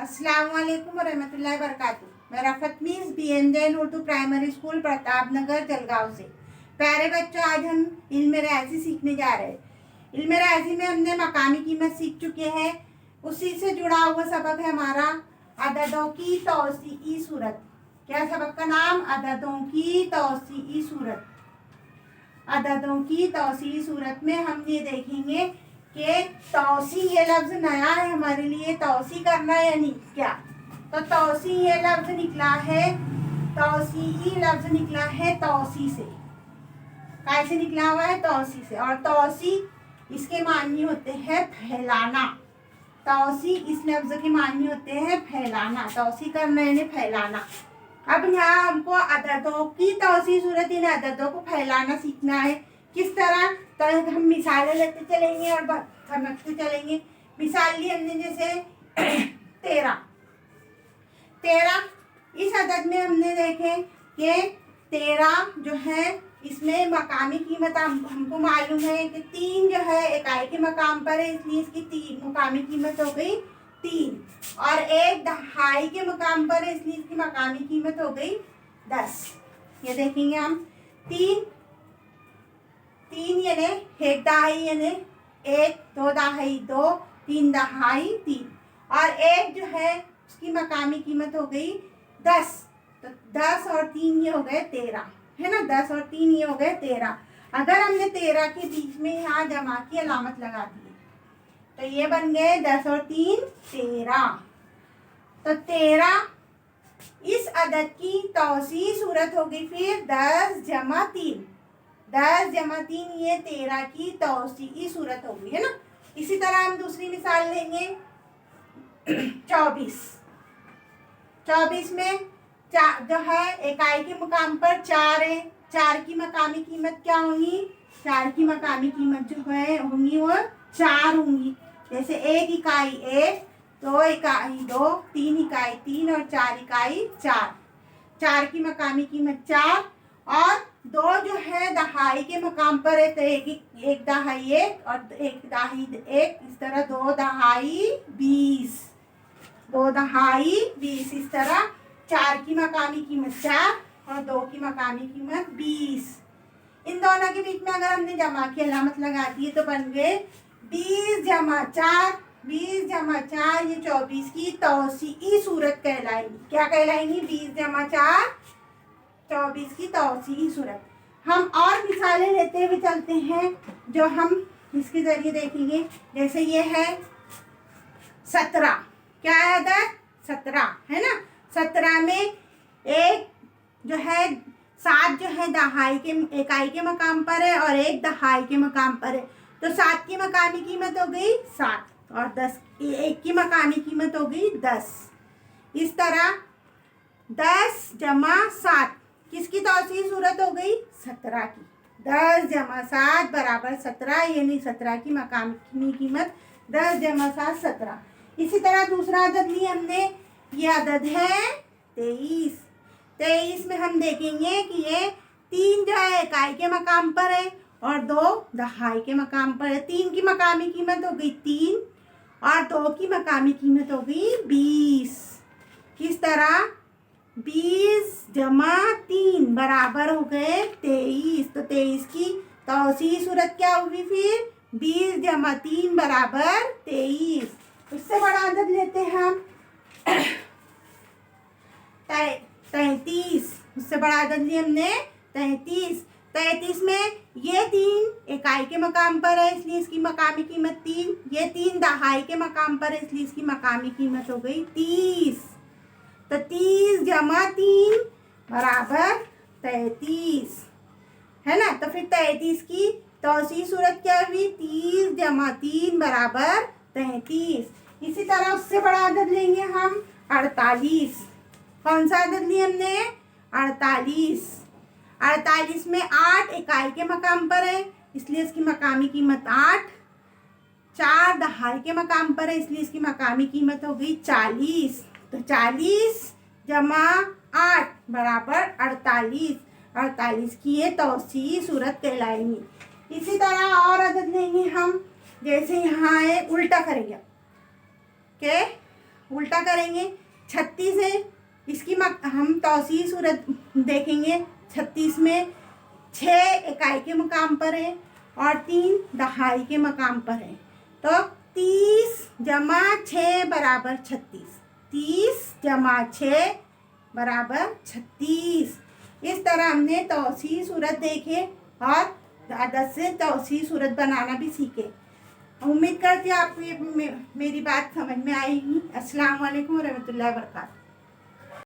अस्सलाम वालेकुम रहमतुल्लाहि वबरकातुहू। मैं रफ़त मीस BN Jain Urdu primary school Pratap Nagar Jalgaon से। प्यारे बच्चों, आज हम इल्म रियाज़ी सीखने जा रहे हैं। इल्म रियाज़ी में हमने मकामी कीमत सीख चुके हैं। उसी से जुड़ा हुआ सबक है हमारा अददों की तौसीई सूरत। क्या सबक का नाम? अददों की तौसीई सूरत। अददों की तौसीई सूरत में हम ये देखेंगे कि तौसी ये लफ्ज़ नया है हमारे लिए। तौसी करना यानी क्या? तो तौसी ये लफ्ज़ निकला है, तौसीई लफ्ज़ निकला है तौसी से। कैसे निकला हुआ है? तौसी से। और तौसी इसके मानी होते हैं फैलाना। तौसी इस लफ्ज़ के मानी होते हैं फैलाना। तौसी करना यानी फैलाना। अब यहाँ हमको अददों की तौसी सूरत, इन अददों को फैलाना सीखना है। किस तरह? तो हम मिसालें लेते चलेंगे और समझते चलेंगे। मिसाल ली हमने जैसे 13। इस अदद में हमने देखे कि 13 जो है इसमें मकामी कीमत हमको मालूम है कि 3 जो है इकाई के मकाम पर है, इसलिए इसकी 3 मकामी कीमत हो गई 3। और 1 दहाई के मकाम पर है, इसलिए इसकी मकामी कीमत हो गई 10। ये देखेंगे हम 3 यानी 1 दहाई यानी 1, 2 दहाई 2, 3 दहाई 3। और 1 जो है उसकी मकामी कीमत हो गई 10। तो 10 और 3 ये हो गए 13, है ना। 10 और 3 ये हो गए 13। अगर हमने 13 के बीच में यहाँ जमा की अलामत लगा दी तो ये बन गए 10 और 3 13। तो 13 इस अदद की तौसी सूरत हो गई। फिर 10 जमा 3, 10 जमा 3 ये 13 की तौसी सूरत हो गई, है ना। इसी तरह हम दूसरी मिसाल लेंगे 24 में जो है इकाई के मुकाम पर 4 है। 4 की मकामी कीमत क्या होंगी? 4 की मकामी कीमत जो है होंगी वो 4 होंगी। जैसे 1 इकाई 1, 2 इकाई 2, 3 इकाई 3 और 4 इकाई 4। 4 की मकामी कीमत 4 और 2 जो है दहाई के मकाम पर है, तो एक दहाई 1 और 1 दहाई 1। इस तरह 2 दहाई 20, 2 दहाई 20। इस तरह 4 की मकामी कीमत 4 और 2 की मकामी कीमत 20। इन दोनों के बीच में अगर हमने जमा की अलामत लगा दी तो बन गए 20 जमा 4। 20 जमा 4 ये 24 की तौसीई सूरत कहलाएगी। क्या कहलाएंगी? 20 जमा 4 24 की तौसीई सूरत। हम और मिसालें लेते हुए चलते हैं जो हम इसके जरिए देखेंगे। जैसे ये है 17। क्या है अदद? 17, है ना। 17 में एक जो है 7 जो है दहाई के इकाई के मकाम पर है और 1 दहाई के मकाम पर है, तो 7 की मकामी कीमत हो गई 7 और 1 की मकामी कीमत हो गई 10। इस तरह 10 जमा 7 किसकी तौसीई सूरत हो गई? 17 की। 10 जमा 7 बराबर 17, यानी 17 की मकामी कीमत 10 जमा 7 17। इसी तरह दूसरा अदद लिया हमने, ये अदद है 23। 23 में हम देखेंगे कि ये 3 जो है इकाई के मकाम पर है और 2 दहाई के मकाम पर है। 3 की मकामी कीमत हो गई 3 और 2 की मकामी कीमत हो गई 20। किस तरह? 20 जमा 3 बराबर हो गए 23। तो 23 की तौसीई सूरत क्या हुई? फिर 20 जमा 3 बराबर 23। उससे बड़ा अदद लेते हैं हम 33। उससे बड़ा अदद लिया हमने 33। 33 में ये 3 इकाई के मकाम पर है, इसलिए इसकी मकामी कीमत 3। ये 3 दहाई के मकाम पर है, इसलिए इसकी मकामी कीमत हो गई 30। तो 30 जमा 3 बराबर 33, है ना। तो फिर 33 की तौसीई सूरत क्या हुई? 30 जमा 3 बराबर 33। इसी तरह उससे बड़ा अदद लेंगे हम 48। कौन सा अदद लिया हमने? 48। 48 में 8 इकाई के मकाम पर है, इसलिए इसकी मकामी कीमत 8। 4 दहाई के मकाम पर है, इसलिए इसकी मकामी कीमत हो गई 40। तो 40 जमा 8 बराबर 48। 48 की ये तौसीई सूरत कहलाएंगी। इसी तरह और अदद लेंगे हम। जैसे यहाँ है उल्टा करेंगे के उल्टा करेंगे। 36 है, इसकी हम तौसीई सूरत देखेंगे। 36 में 6 इकाई के मकाम पर है और 3 दहाई के मकाम पर है। तो 30 जमा 6 बराबर 36। 30 जमा 6 बराबर 36। इस तरह हमने तौसीई सूरत देखे और अदद से तौसीई सूरत बनाना भी सीखे। उम्मीद करती हूँ आपको ये मेरी बात समझ में आएगी। अस्सलाम वालेकुम रहमतुल्लाहि व बरकातहू।